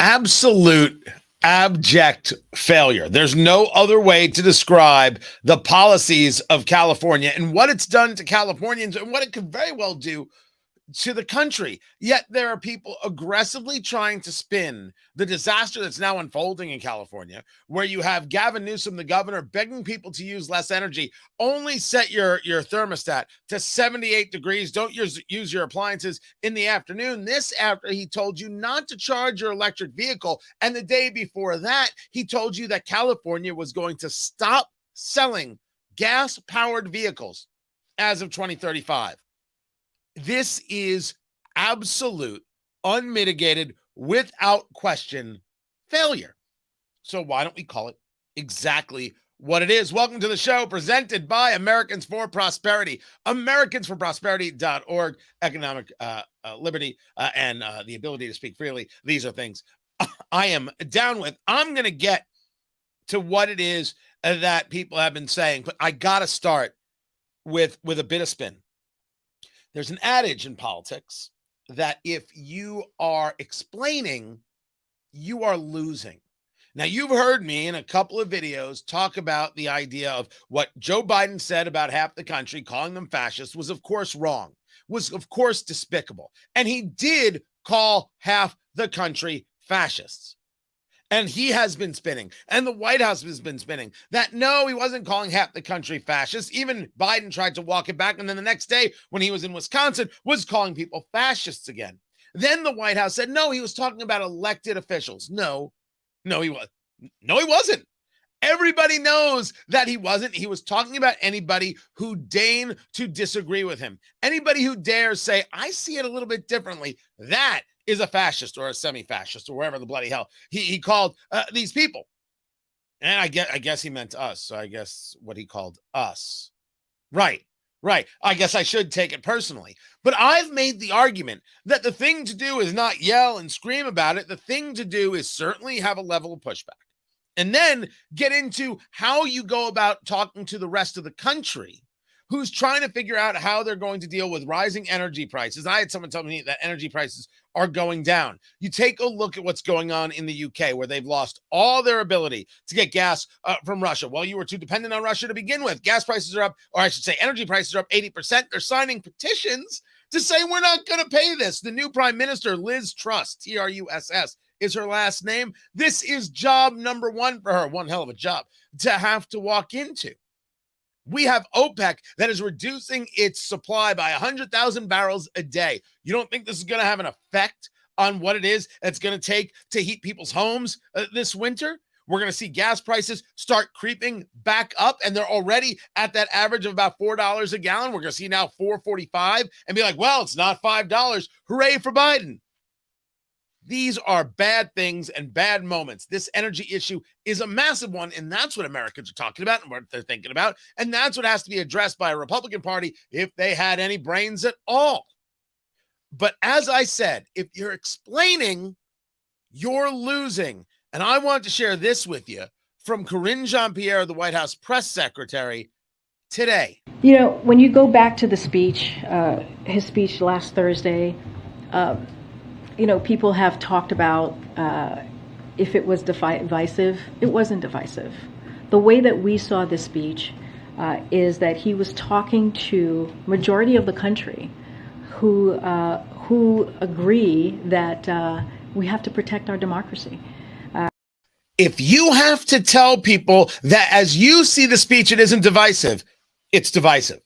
Absolute abject failure. There's no other way to describe the policies of California and what it's done to Californians and what it could very well do to the country. Yet there are people aggressively trying to spin the disaster that's now unfolding in California, where you have Gavin Newsom, the governor, begging people to use less energy. Only set your thermostat to 78 degrees. Don't use your appliances in the afternoon. This after he told you not to charge your electric vehicle. And the day before that, he told you that California was going to stop selling gas-powered vehicles as of 2035. This is absolute, unmitigated, without question failure. So why don't we call it exactly what it is? Welcome to the show, presented by Americans for Prosperity, americansforprosperity.org, economic liberty and the ability to speak freely. These are things I am down with. I'm going to get to what it is that people have been saying, but I got to start with a bit of spin. There's an adage in politics that if you are explaining, you are losing. Now, you've heard me in a couple of videos talk about the idea of what Joe Biden said about half the country, calling them fascists, was of course wrong, was of course despicable. And he did call half the country fascists. And he has been spinning, and the White House has been spinning, that no, he wasn't calling half the country fascists. Even Biden tried to walk it back, and then the next day, when he was in Wisconsin, was calling people fascists again. Then the White House said, no, he was talking about elected officials. No, he wasn't. Everybody knows that he wasn't. He was talking about anybody who deigned to disagree with him. Anybody who dares say, I see it a little bit differently. That is a fascist or a semi-fascist or wherever the bloody hell he called these people. And I guess he meant us. So I guess what he called us. Right. I guess I should take it personally. But I've made the argument that the thing to do is not yell and scream about it. The thing to do is certainly have a level of pushback. And then get into how you go about talking to the rest of the country who's trying to figure out how they're going to deal with rising energy prices. I had someone tell me that energy prices are going down. You take a look at what's going on in the UK, where they've lost all their ability to get gas from Russia. Well, you were too dependent on Russia to begin with. Gas prices are up, or I should say energy prices are up 80%. They're signing petitions to say we're not going to pay this. The new prime minister, Liz Truss, Truss, is her last name. This is job number one for her. One hell of a job to have to walk into. We have OPEC that is reducing its supply by 100,000 barrels a day. You don't think this is going to have an effect on what it is that's going to take to heat people's homes this winter? We're going to see gas prices start creeping back up, and they're already at that average of about $4 a gallon. We're going to see now $4.45 and be like, well, it's not $5. Hooray for Biden. These are bad things and bad moments. This energy issue is a massive one, and that's what Americans are talking about and what they're thinking about, and that's what has to be addressed by a Republican Party if they had any brains at all. But as I said, if you're explaining, you're losing. And I want to share this with you from Karine Jean-Pierre, the White House press secretary, today. You know, when you go back to the speech, his speech last Thursday, people have talked about if it was divisive. It wasn't divisive. The way that we saw this speech is that he was talking to majority of the country who agree that we have to protect our democracy. If you have to tell people that as you see the speech, it isn't divisive, it's divisive.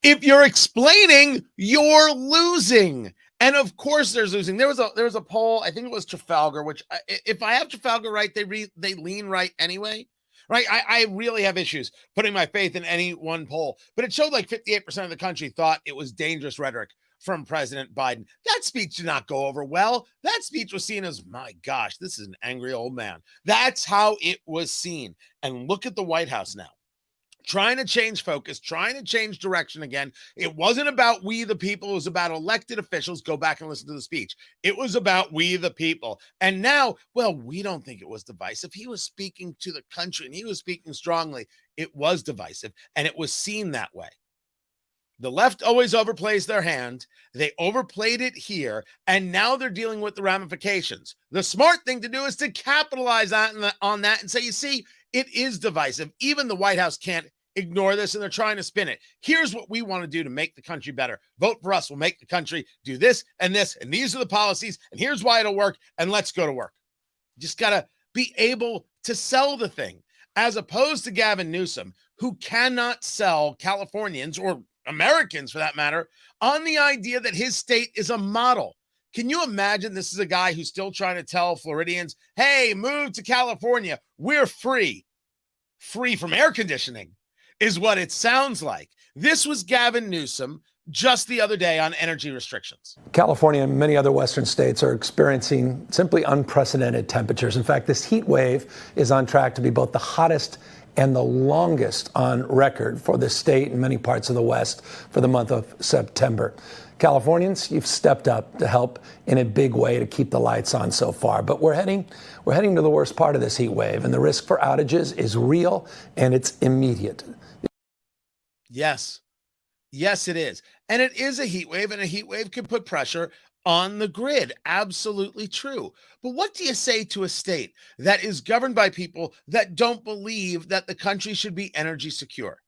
If you're explaining, you're losing. And of course there's losing. There was a poll, I think it was Trafalgar, which if I have Trafalgar right, they lean right anyway. Right? I really have issues putting my faith in any one poll, but it showed like 58% of the country thought it was dangerous rhetoric from President Biden. That speech did not go over well. That speech was seen as, my gosh, this is an angry old man. That's how it was seen. And look at the White House now. Trying to change focus, trying to change direction again. It wasn't about we the people. It was about elected officials. Go back and listen to the speech. It was about we the people. And now, well, we don't think it was divisive. He was speaking to the country and he was speaking strongly. It was divisive and it was seen that way. The left always overplays their hand. They overplayed it here, and now they're dealing with the ramifications. The smart thing to do is to capitalize on that and say, you see, it is divisive. Even the White House can't ignore this, and they're trying to spin it. Here's what we want to do to make the country better. Vote for us. We'll make the country do this, and these are the policies, and here's why it'll work, and let's go to work. Just got to be able to sell the thing, as opposed to Gavin Newsom, who cannot sell Californians or Americans, for that matter, on the idea that his state is a model. Can you imagine this is a guy who's still trying to tell Floridians, hey, move to California. We're free. Free from air conditioning is what it sounds like. This was Gavin Newsom just the other day on energy restrictions. California and many other Western states are experiencing simply unprecedented temperatures. In fact, this heat wave is on track to be both the hottest and the longest on record for the state and many parts of the West for the month of September. Californians, you've stepped up to help in a big way to keep the lights on so far. But we're heading to the worst part of this heat wave, and the risk for outages is real and it's immediate. Yes. Yes, it is. And it is a heat wave, and a heat wave can put pressure on the grid. Absolutely true. But what do you say to a state that is governed by people that don't believe that the country should be energy secure?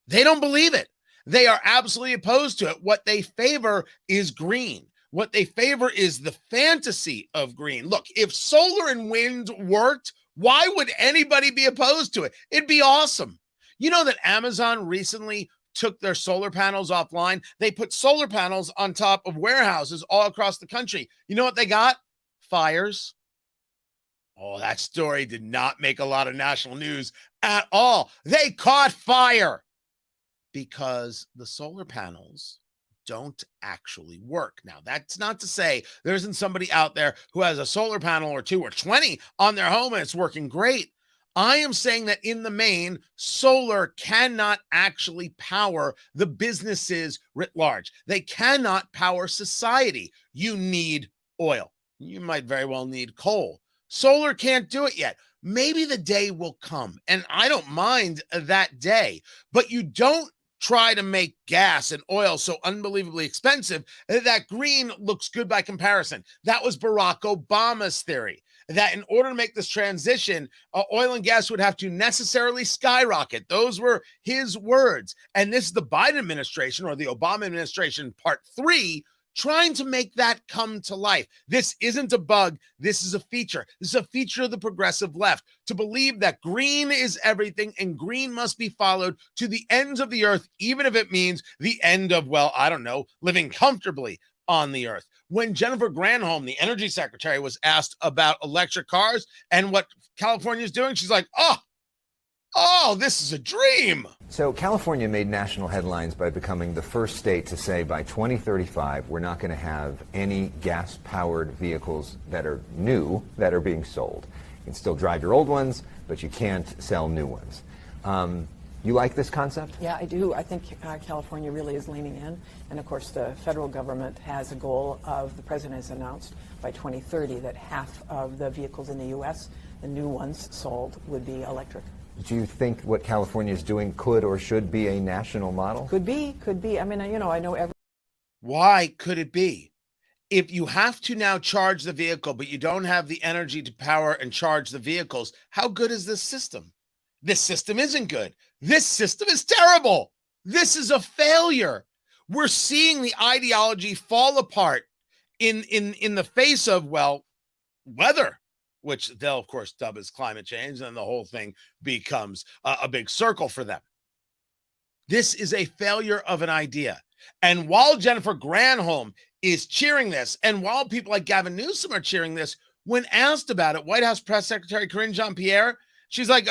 They don't believe it. They are absolutely opposed to it. What they favor is green. What they favor is the fantasy of green. Look, if solar and wind worked, why would anybody be opposed to it? It'd be awesome. You know that Amazon recently took their solar panels offline. They put solar panels on top of warehouses all across the country. You know what they got? Fires. Oh, that story did not make a lot of national news at all. They caught fire because the solar panels don't actually work. Now, that's not to say there isn't somebody out there who has a solar panel or 2 or 20 on their home and it's working great. I am saying that in the main, solar cannot actually power the businesses writ large. They cannot power society. You need oil. You might very well need coal. Solar can't do it yet. Maybe the day will come, and I don't mind that day, but you don't try to make gas and oil so unbelievably expensive that green looks good by comparison. That was Barack Obama's theory, that in order to make this transition, oil and gas would have to necessarily skyrocket. Those were his words. And this is the Biden administration, or the Obama administration, part 3, trying to make that come to life. This isn't a bug. This is a feature. This is a feature of the progressive left, to believe that green is everything and green must be followed to the ends of the earth, even if it means the end of, well, I don't know, living comfortably on the earth. When Jennifer Granholm, the energy secretary, was asked about electric cars and what California is doing, she's like, oh, this is a dream. So California made national headlines by becoming the first state to say by 2035, we're not going to have any gas-powered vehicles that are new that are being sold. You can still drive your old ones, but you can't sell new ones. You like this concept? Yeah, I do. I think California really is leaning in. And of course, the federal government has a goal of, the president has announced by 2030 that half of the vehicles in the U.S., the new ones sold, would be electric. Do you think what California is doing could or should be a national model? Could be. I mean, I know every. Why could it be? If you have to now charge the vehicle, but you don't have the energy to power and charge the vehicles, how good is this system? This system isn't good. This system is terrible. This is a failure. We're seeing the ideology fall apart in the face of, well, weather, which they'll, of course, dub as climate change, and the whole thing becomes a big circle for them. This is a failure of an idea. And while Jennifer Granholm is cheering this, and while people like Gavin Newsom are cheering this, when asked about it, White House Press Secretary Karine Jean-Pierre, she's like,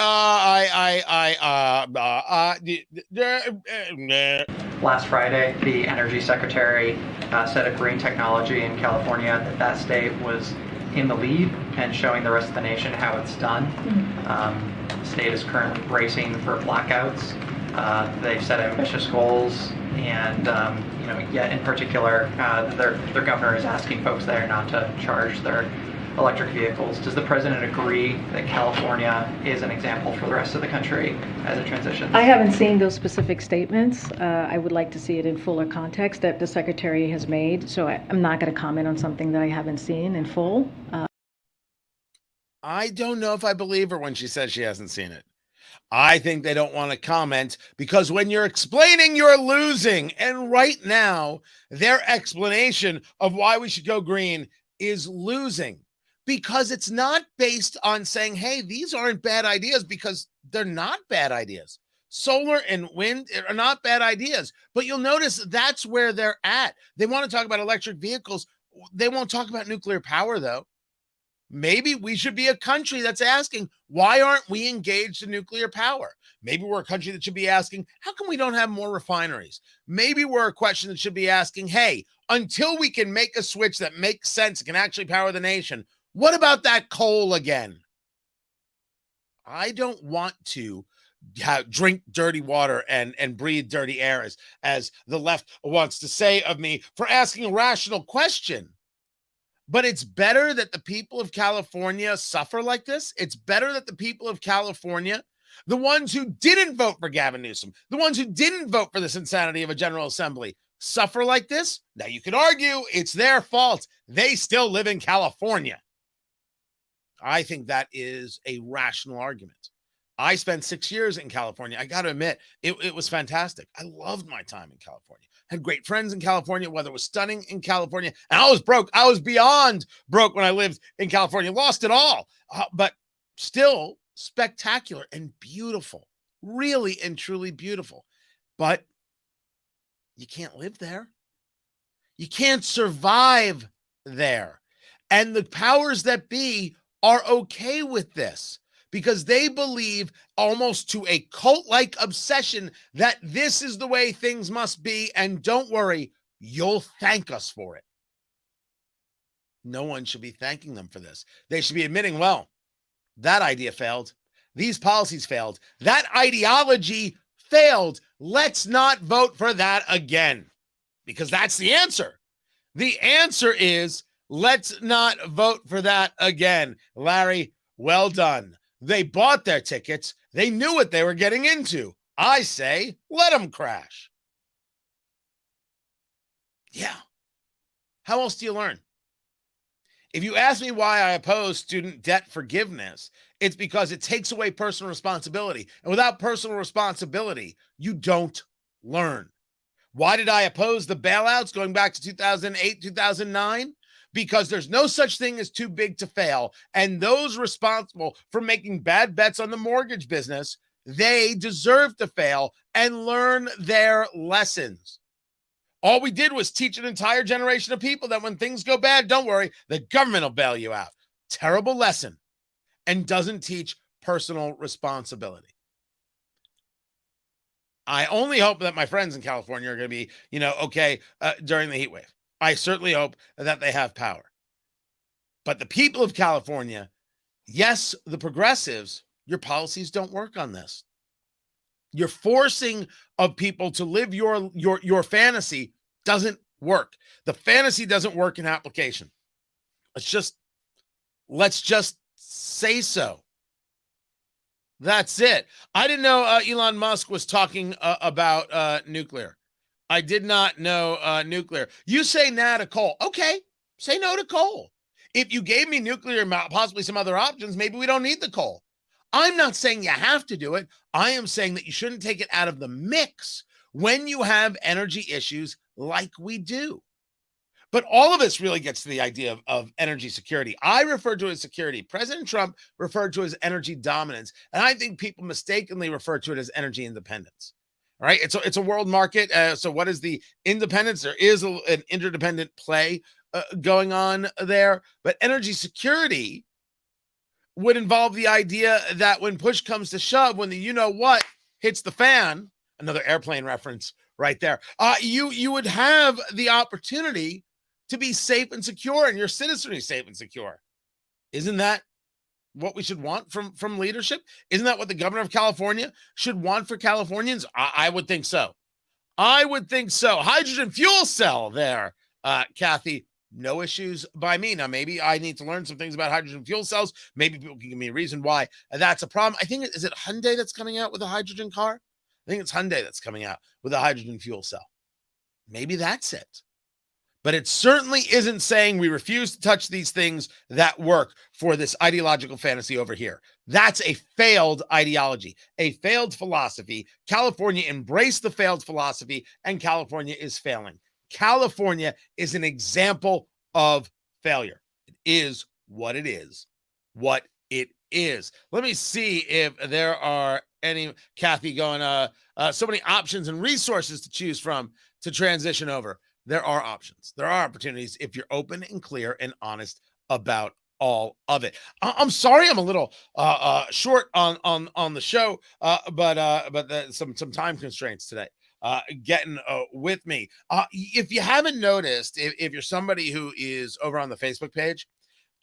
Last Friday, the Energy Secretary said of green technology in California that state was in the lead and showing the rest of the nation how it's done. The state is currently bracing for blackouts. They've set ambitious goals, and yet in particular, their governor is asking folks there not to charge their electric vehicles. Does the president agree that California is an example for the rest of the country as it transitions? I haven't seen those specific statements. I would like to see it in fuller context that the secretary has made. So I'm not going to comment on something that I haven't seen in full. I don't know if I believe her when she says she hasn't seen it. I think they don't want to comment because when you're explaining, you're losing. And right now, their explanation of why we should go green is losing because it's not based on saying, hey, these aren't bad ideas, because they're not bad ideas. Solar and wind are not bad ideas, but you'll notice that's where they're at. They want to talk about electric vehicles. They won't talk about nuclear power, though. Maybe we should be a country that's asking, why aren't we engaged in nuclear power? Maybe we're a country that should be asking, how come we don't have more refineries? Maybe we're a question that should be asking, hey, until we can make a switch that makes sense, can actually power the nation, what about that coal again? I don't want to drink dirty water and breathe dirty air, as the left wants to say of me, for asking a rational question. But it's better that the people of California suffer like this. It's better that the people of California, the ones who didn't vote for Gavin Newsom, the ones who didn't vote for this insanity of a General Assembly, suffer like this. Now, you could argue it's their fault. They still live in California. I think that is a rational argument. I spent 6 years in California. I got to admit, it was fantastic. I loved my time in California. Had great friends in California. Weather was stunning in California. And I was broke. I was beyond broke when I lived in California. Lost it all. But still spectacular and beautiful. Really and truly beautiful. But you can't live there. You can't survive there. And the powers that be are okay with this, because they believe almost to a cult-like obsession that this is the way things must be, and don't worry, you'll thank us for it. No one should be thanking them for this. They should be admitting, well, that idea failed. These policies failed. That ideology failed. Let's not vote for that again, because that's the answer. The answer is, let's not vote for that again. Larry, well done. They bought their tickets. They knew what they were getting into. I say, let them crash. Yeah. How else do you learn? If you ask me why I oppose student debt forgiveness, it's because it takes away personal responsibility. And without personal responsibility, you don't learn. Why did I oppose the bailouts going back to 2008, 2009? Because there's no such thing as too big to fail. And those responsible for making bad bets on the mortgage business, they deserve to fail and learn their lessons. All we did was teach an entire generation of people that when things go bad, don't worry, the government will bail you out. Terrible lesson, and doesn't teach personal responsibility. I only hope that my friends in California are going to be, okay during the heat wave. I certainly hope that they have power. But the people of California, yes, the progressives, your policies don't work on this. You're forcing of people to live your fantasy doesn't work. The fantasy doesn't work in application. Let's just say so. That's it. I didn't know Elon Musk was talking about nuclear. I did not know nuclear. You say no to coal. Okay, say no to coal. If you gave me nuclear and possibly some other options, maybe we don't need the coal. I'm not saying you have to do it. I am saying that you shouldn't take it out of the mix when you have energy issues like we do. But all of this really gets to the idea of energy security. I refer to it as security. President Trump referred to it as energy dominance. And I think people mistakenly refer to it as energy independence. All right. It's a world market. So what is the independence? There is an interdependent play going on there. But energy security would involve the idea that when push comes to shove, when the you-know-what hits the fan, another airplane reference right there, you would have the opportunity to be safe and secure, and your citizenry safe and secure. Isn't that what we should want from leadership? Isn't that what the governor of California should want for Californians? I would think so. I would think so. Hydrogen fuel cell there, Kathy. No issues by me. Now, maybe I need to learn some things about hydrogen fuel cells. Maybe people can give me a reason why that's a problem. I think, is it Hyundai that's coming out with a hydrogen car? I think it's Hyundai that's coming out with a hydrogen fuel cell. Maybe that's it. But it certainly isn't saying we refuse to touch these things that work for this ideological fantasy over here. That's a failed ideology, a failed philosophy. California embraced the failed philosophy, and California is failing. California is an example of failure. It is what it is. What it is. Let me see if there are any, Kathy going, so many options and resources to choose from to transition over. There are options. There are opportunities if you're open and clear and honest about all of it. I'm sorry I'm a little short on the show, but some time constraints today. Getting with me. If you haven't noticed, if you're somebody who is over on the Facebook page,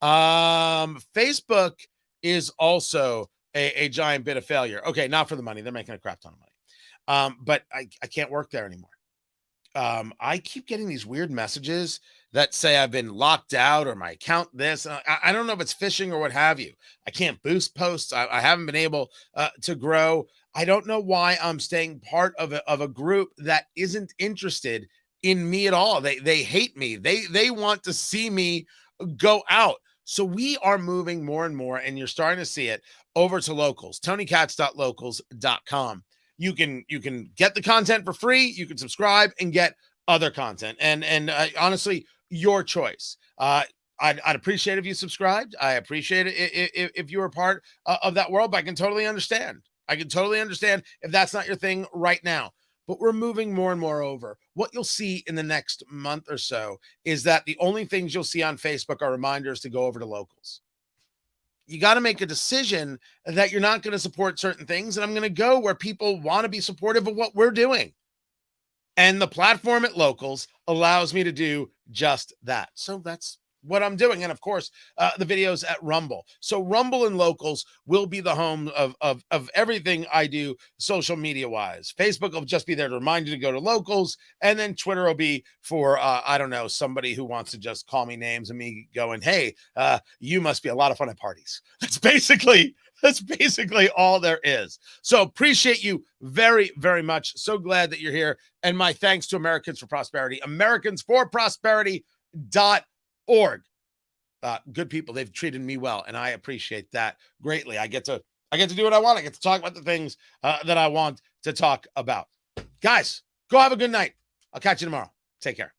Facebook is also a giant bit of failure. Okay, not for the money. They're making a crap ton of money. But I can't work there anymore. I keep getting these weird messages that say I've been locked out or my account this. I don't know if it's phishing or what have you. I can't boost posts. I haven't been able to grow. I don't know why I'm staying part of a group that isn't interested in me at all. They hate me. They want to see me go out. So we are moving more and more, and you're starting to see it over to locals, tonykatz.locals.com. You can get the content for free. You can subscribe and get other content. And honestly, your choice. I'd appreciate if you subscribed. I appreciate it if you were part of that world. But I can totally understand. I can totally understand if that's not your thing right now. But we're moving more and more over. What you'll see in the next month or so is that the only things you'll see on Facebook are reminders to go over to locals. You got to make a decision that you're not going to support certain things. And I'm going to go where people want to be supportive of what we're doing. And the platform at Locals allows me to do just that. So that's what I'm doing. And of course, the videos at Rumble. So Rumble and Locals will be the home of everything I do social media wise. Facebook will just be there to remind you to go to Locals. And then Twitter will be for, I don't know, somebody who wants to just call me names and me going, hey, you must be a lot of fun at parties. That's basically all there is. So appreciate you very, very much. So glad that you're here. And my thanks to Americans for Prosperity, AmericansForProsperity.org. Good people. They've treated me well, and I appreciate that greatly. I get to do what I want. I get to talk about the things that I want to talk about. Guys, go have a good night. I'll catch you tomorrow. Take care.